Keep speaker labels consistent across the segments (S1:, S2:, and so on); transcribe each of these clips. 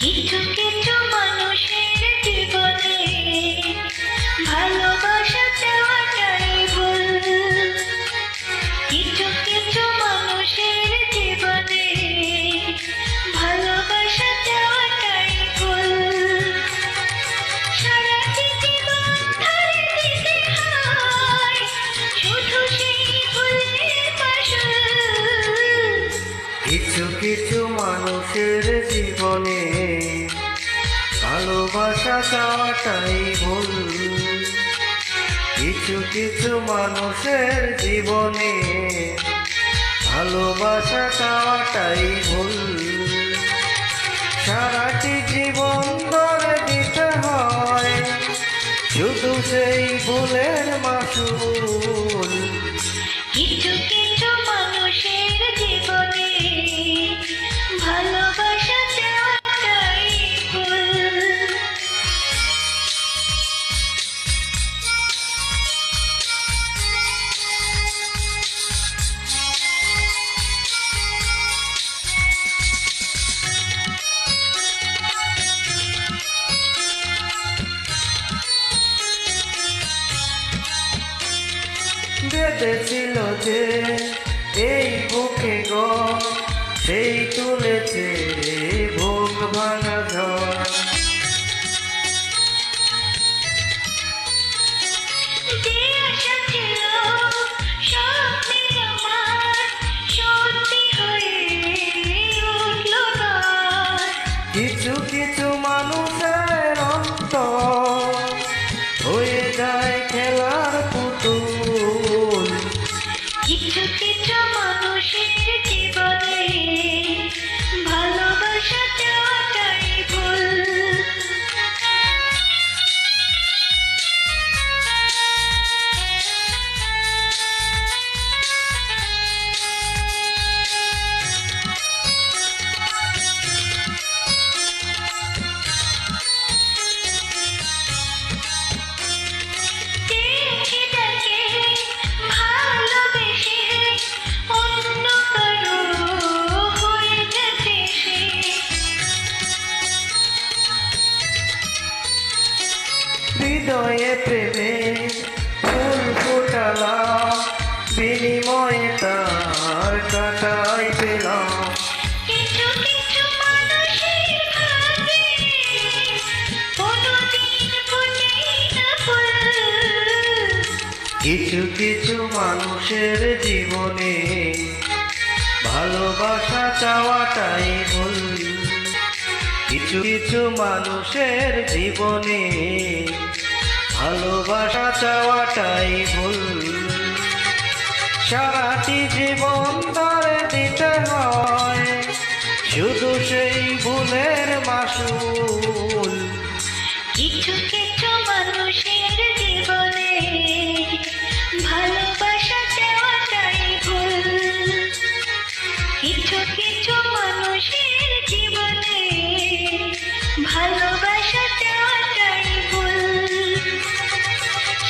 S1: কিছু কিছু মানুষের জীবনে ভালোবাসা চাওয়াটাই ভুল। কিছু কিছু মানুষের জীবনে ভালোবাসা চাওয়াটাই ভুল। সারাটি জীবন ধরে দিতে হয় শুধু সেই ভুলের মাসুল।
S2: কিছু কিছু মানুষের জীবনে ভালোবাসা চাওয়াটাই ভুল। কিছু কিছু মানুষের জীবনে ভালোবাসা চাওয়াটাই ভুল। সারাটি জীবন ধরে দিতে হয় শুধু সেই ভুলের মাসুল।
S1: কিছু কিছু মানুষের জীবনে ভালোবাসা চাওয়াটাই ভুল।
S2: বেঁধেছিল যে এই বুকে গো সেই তুলেছে বুক ভাঙা ঝড়।
S1: যে আশা ছিল স্বপ্নের আমার সত্যি হয়ে উঠল না।
S2: কিছু কিছু মানুষের অন্তর হয়ে যায় খেলার পুতুল।
S1: কিছু কিছু মানুষের জীবনে ভালোবাসা চাওয়াটাই ভুল।
S2: হৃদয়ে প্রেমে ফুল ফোটালাম, বিনিময়ে তার কাটাই পেলাম।
S1: কিছু কিছু মানুষের ভাগ্যে কোনোদিন ফোটেই না ফুল।
S2: কিছু কিছু মানুষের জীবনে ভালোবাসা চাওয়াটাই ভুল। কিছু কিছু মানুষের জীবনে ভালোবাসা চাওয়াটাই ভুল। সারাটি জীবন ধরে দিতে হয় শুধু সেই ভুলের মাসুল।
S1: কিছু কিছু মানুষের জীবনে ভালোবাসা চাওয়াটাই ভুল। কিছু কিছু মানুষের জীবনে ভালোবাসা চাওয়াটাই ভুল।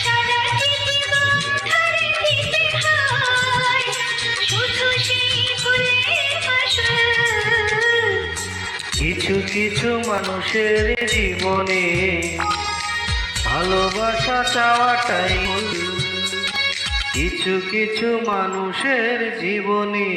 S1: সারাটি জীবন ধরে দিতে হয় শুধু সেই ভুলের মাসুল।
S2: কিছু কিছু মানুষের জীবনে ভালোবাসা চাওয়াটাই ভুল। কিছু কিছু মানুষের জীবনে